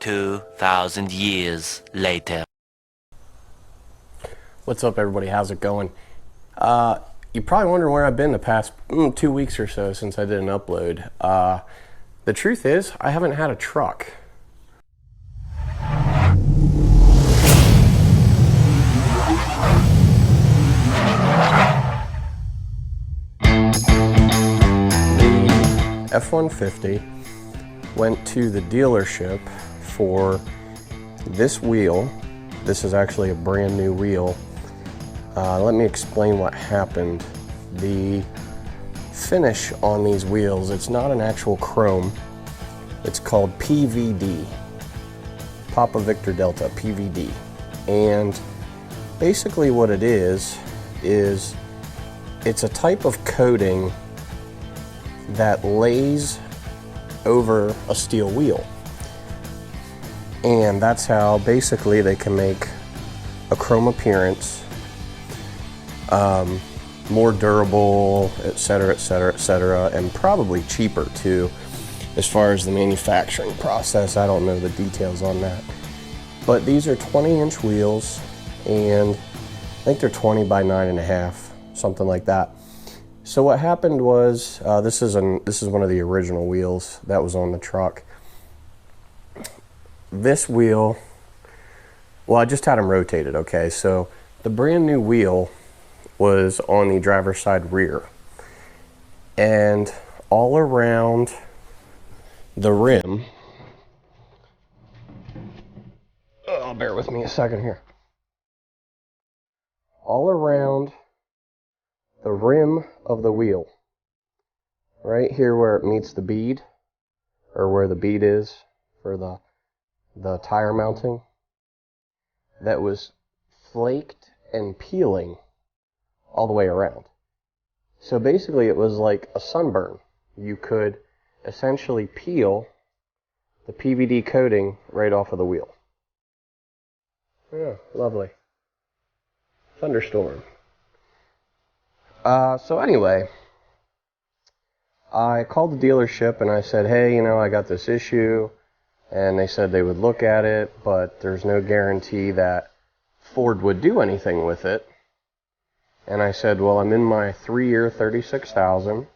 2,000 years later. What's up, everybody? How's it going? You probably wonder where I've been the past 2 weeks or so since I did an upload. The truth is, I haven't had a truck. The F150 went to the dealership for this wheel. This is actually a brand new wheel. Let me explain what happened. The finish on these wheels, it's not an actual chrome. It's called PVD. Papa Victor Delta, PVD. And basically what it is it's a type of coating that lays over a steel wheel. And that's how basically they can make a chrome appearance, more durable, etc., etc., etc., and probably cheaper too. As far as the manufacturing process, I don't know the details on that. But these are 20-inch wheels, and I think they're 20 by 9.5, something like that. So what happened was, this is one of the original wheels that was on the truck. This wheel, well, I just had them rotated, okay? So the brand new wheel was on the driver's side rear. And all around the rim, oh, bear with me a second here. All around the rim of the wheel, right here where it meets the bead, or where the bead is for the tire mounting, that was flaked and peeling all the way around. So basically it was like a sunburn. You could essentially peel the PVD coating right off of the wheel. Yeah, lovely. Thunderstorm. So anyway, I called the dealership and I said, hey, I got this issue. And they said they would look at it, but there's no guarantee that Ford would do anything with it. And I said, well, I'm in my 3-year $36,000,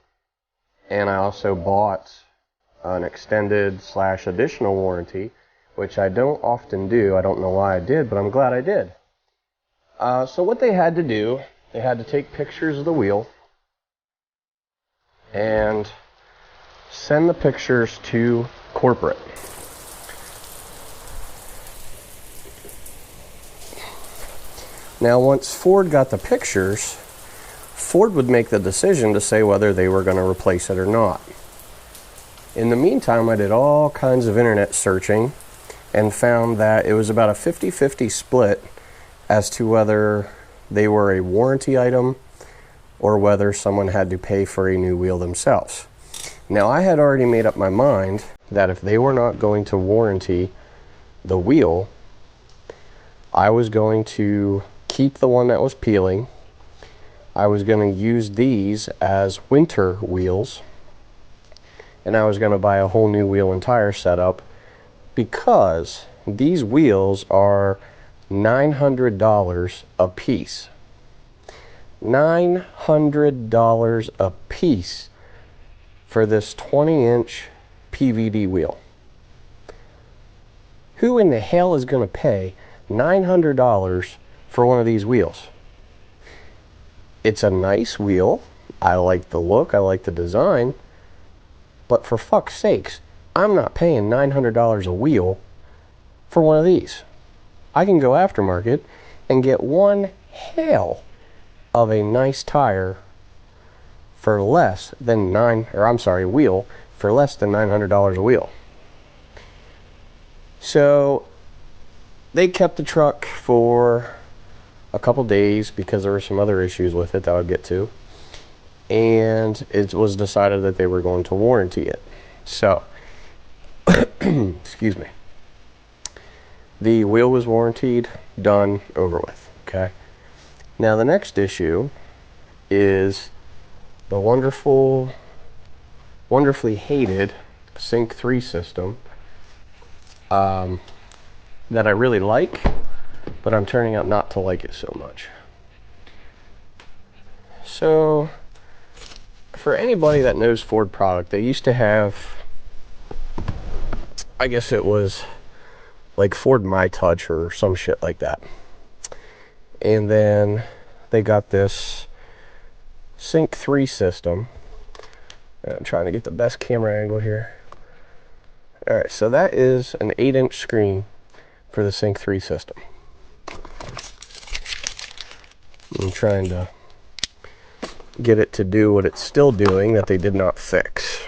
and I also bought an extended / additional warranty, which I don't often do. I don't know why I did, but I'm glad I did. So what they had to do, they had to take pictures of the wheel and send the pictures to corporate. Now, once Ford got the pictures, Ford would make the decision to say whether they were going to replace it or not. In the meantime, I did all kinds of internet searching and found that it was about a 50-50 split as to whether they were a warranty item or whether someone had to pay for a new wheel themselves. Now, I had already made up my mind that if they were not going to warranty the wheel, I was going to keep the one that was peeling. I was going to use these as winter wheels, and I was going to buy a whole new wheel and tire setup, because these wheels are $900 a piece. $900 a piece for this 20-inch PVD wheel. Who in the hell is going to pay $900 for one of these wheels? It's a nice wheel. I like the look, I like the design, but for fuck's sakes, I'm not paying $900 a wheel for one of these. I can go aftermarket and get one hell of a nice tire for less than wheel for less than $900 a wheel. So they kept the truck for a couple days because there were some other issues with it that I would get to, and it was decided that they were going to warranty it. So excuse me, the wheel was warranted, done, over with. Okay, now the next issue is the wonderfully hated Sync 3 system that I really like, but I'm turning out not to like it so much. So, for anybody that knows Ford product, they used to have, I guess it was like Ford My Touch or some shit like that. And then they got this Sync 3 system. I'm trying to get the best camera angle here. Alright, so that is an 8-inch screen for the Sync 3 system. I'm trying to get it to do what it's still doing that they did not fix.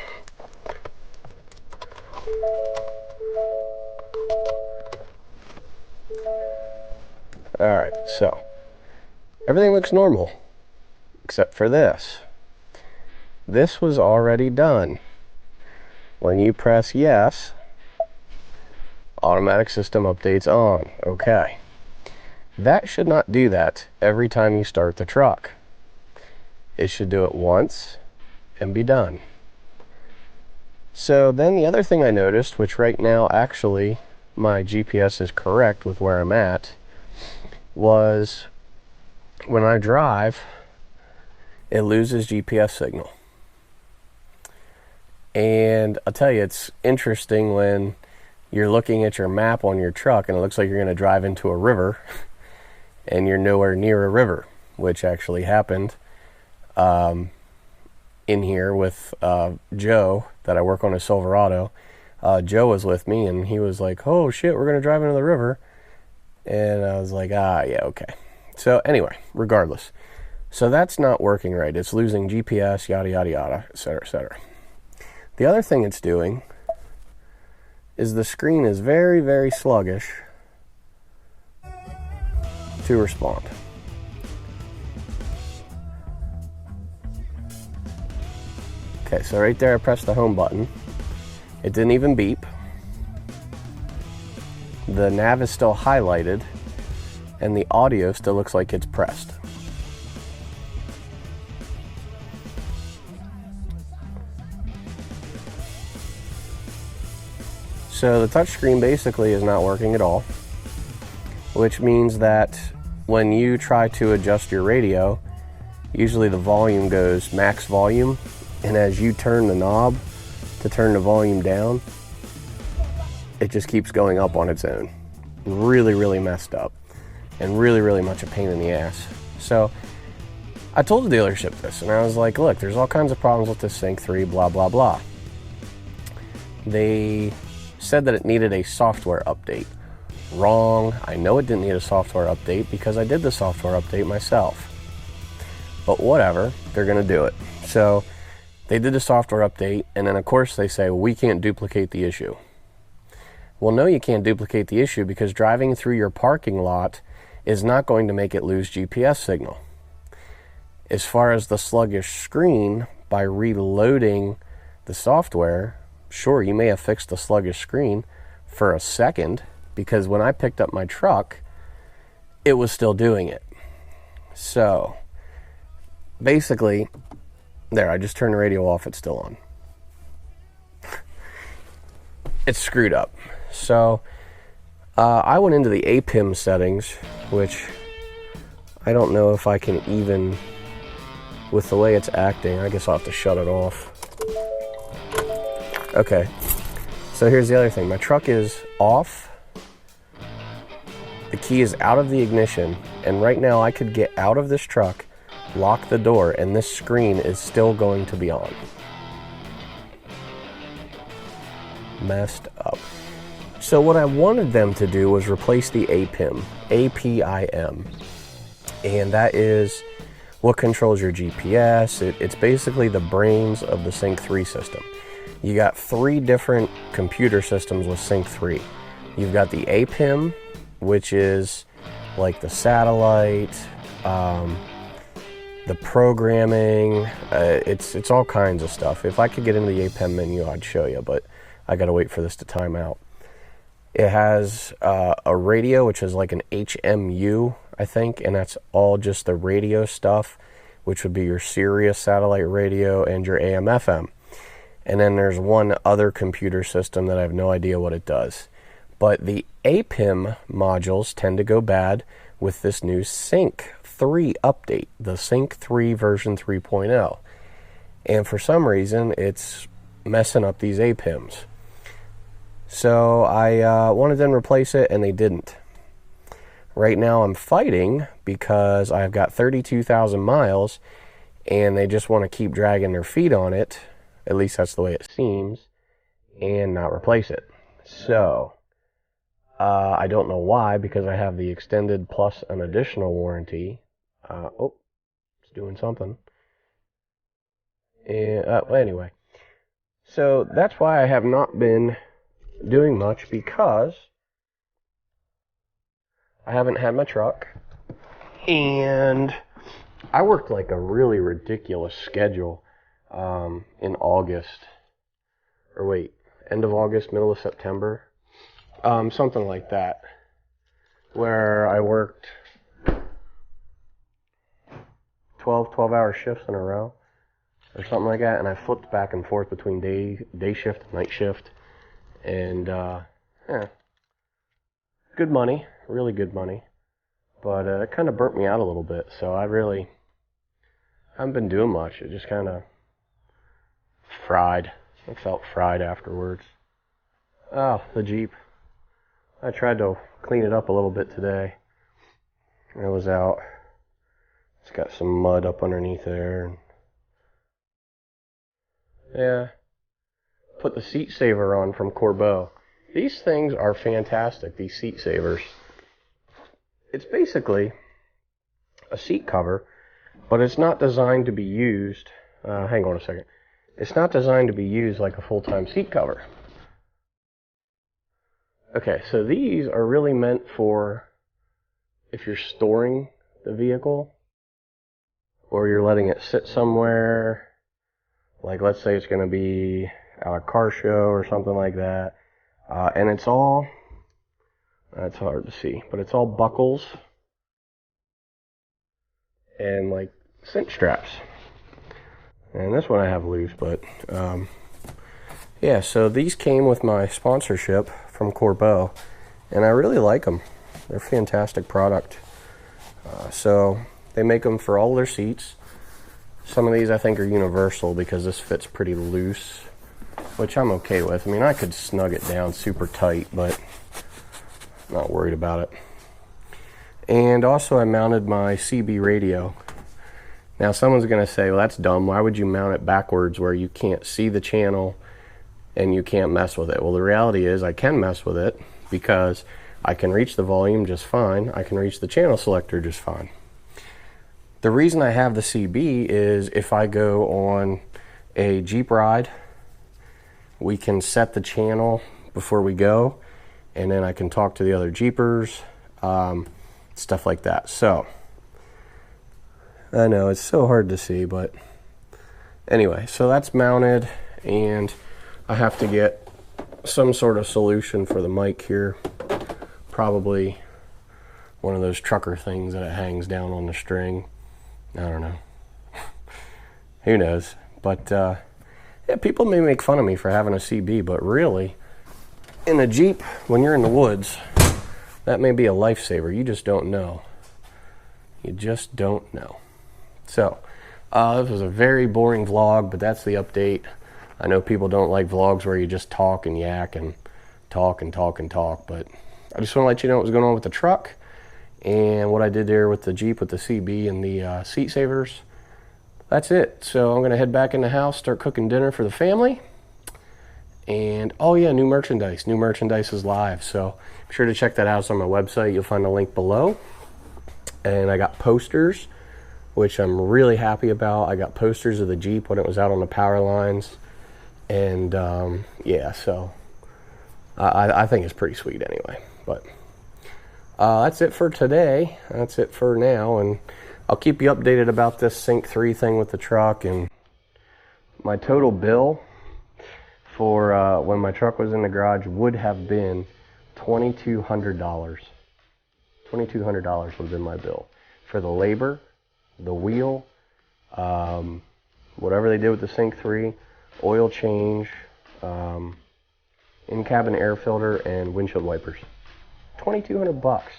Alright, so everything looks normal except for this. This was already done. When you press yes, automatic system updates on. Okay. That should not do that every time you start the truck. It should do it once and be done. So then the other thing I noticed, which right now actually my GPS is correct with where I'm at, was when I drive, it loses GPS signal. And I'll tell you, it's interesting when you're looking at your map on your truck and it looks like you're going to drive into a river and you're nowhere near a river, which actually happened in here with Joe that I work on a Silverado. Joe was with me and he was like, oh shit, we're going to drive into the river. And I was like, yeah, okay. So anyway, regardless. So that's not working right. It's losing GPS, yada, yada, yada, etc., etc. The other thing it's doing is the screen is very, very sluggish to respond. Okay, so right there I pressed the home button. It didn't even beep. The nav is still highlighted, and the audio still looks like it's pressed. So the touchscreen basically is not working at all, which means that when you try to adjust your radio, usually the volume goes max volume, and as you turn the knob to turn the volume down, it just keeps going up on its own. Really, really messed up and really, really much a pain in the ass. So I told the dealership this and I was like, look, there's all kinds of problems with this Sync 3, blah, blah, blah. They said that it needed a software update. Wrong. I know it didn't need a software update because I did the software update myself. But whatever, they're going to do it. So they did the software update, and then of course they say, well, we can't duplicate the issue. Well, no, you can't duplicate the issue because driving through your parking lot is not going to make it lose GPS signal. As far as the sluggish screen, by reloading the software, sure, you may have fixed the sluggish screen for a second, because when I picked up my truck, it was still doing it. So basically, there, I just turned the radio off, it's still on. It's screwed up. So I went into the APIM settings, which I don't know if I can even, with the way it's acting, I guess I'll have to shut it off. Okay, so here's the other thing. My truck is off. The key is out of the ignition, and right now I could get out of this truck, lock the door, and this screen is still going to be on. Messed up. So what I wanted them to do was replace the APIM, APIM, and that is what controls your GPS. It's basically the brains of the Sync 3 system. You got 3 different computer systems with Sync 3. You've got the APIM, which is like the satellite, the programming, it's all kinds of stuff. If I could get into the APIM menu, I'd show you, but I gotta wait for this to time out. It has a radio, which is like an HMU, I think, and that's all just the radio stuff, which would be your Sirius satellite radio and your AM/FM. And then there's one other computer system that I have no idea what it does. But the APIM modules tend to go bad with this new Sync 3 update, the Sync 3 version 3.0. And for some reason, it's messing up these APIMs. So I wanted them to replace it, and they didn't. Right now I'm fighting because I've got 32,000 miles, and they just want to keep dragging their feet on it, at least that's the way it seems, and not replace it. So I don't know why, because I have the extended plus an additional warranty. Oh, it's doing something. And anyway, so that's why I have not been doing much, because I haven't had my truck, and I worked like a really ridiculous schedule in August, or wait, end of August, middle of September, something like that, where I worked 12-hour shifts in a row, or something like that, and I flipped back and forth between day shift and night shift, and yeah, good money, really good money, but it kind of burnt me out a little bit, so I haven't been doing much. It just kind of fried. I felt fried afterwards. Oh, the Jeep. I tried to clean it up a little bit today. It was out. It's got some mud up underneath there. Yeah. Put the seat saver on from Corbeau. These things are fantastic, these seat savers. It's basically a seat cover, but it's not designed to be used. Hang on a second. It's not designed to be used like a full-time seat cover. Okay, so these are really meant for if you're storing the vehicle, or you're letting it sit somewhere, like let's say it's going to be at a car show or something like that, and it's all, that's hard to see, but it's all buckles and like cinch straps. And this one I have loose, but yeah, so these came with my sponsorship from Corbeau, and I really like them. They're a fantastic product. So they make them for all their seats. Some of these I think are universal because this fits pretty loose, which I'm okay with. I mean, I could snug it down super tight, but I'm not worried about it. And also I mounted my CB radio. Now someone's going to say, well, that's dumb. Why would you mount it backwards where you can't see the channel and you can't mess with it? Well, the reality is I can mess with it because I can reach the volume just fine. I can reach the channel selector just fine. The reason I have the CB is if I go on a Jeep ride, we can set the channel before we go, and then I can talk to the other Jeepers, stuff like that. So I know it's so hard to see, but anyway, so that's mounted, and I have to get some sort of solution for the mic here. Probably one of those trucker things that it hangs down on the string. I don't know. Who knows? But yeah, people may make fun of me for having a CB, but really, in a Jeep, when you're in the woods, that may be a lifesaver. You just don't know. You just don't know. So, this was a very boring vlog, but that's the update. I know people don't like vlogs where you just talk and yak and talk and talk and talk, but I just want to let you know what was going on with the truck and what I did there with the Jeep with the CB and the seat savers. That's it. So I'm going to head back in the house, start cooking dinner for the family. And oh yeah, new merchandise. New merchandise is live, so be sure to check that out. It's on my website. You'll find a link below. And I got posters, which I'm really happy about. I got posters of the Jeep when it was out on the power lines. And yeah, so I think it's pretty sweet anyway. But that's it for today. That's it for now. And I'll keep you updated about this Sync 3 thing with the truck. And my total bill for when my truck was in the garage would have been $2,200. $2,200 would have been my bill for the labor, the wheel, whatever they did with the Sync 3, oil change, in-cabin air filter, and windshield wipers. 2,200 bucks.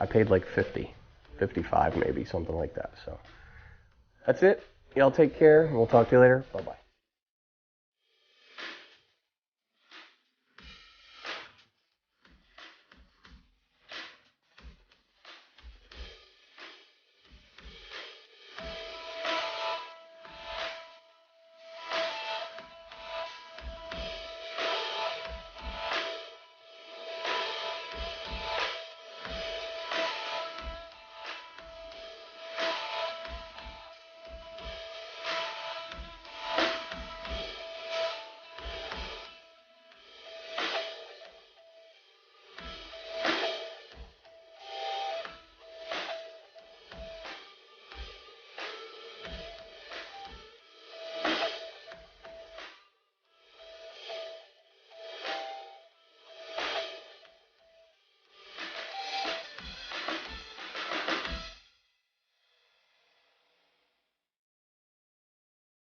I paid like 50, 55 maybe, something like that. So that's it. Y'all take care. We'll talk to you later. Bye-bye.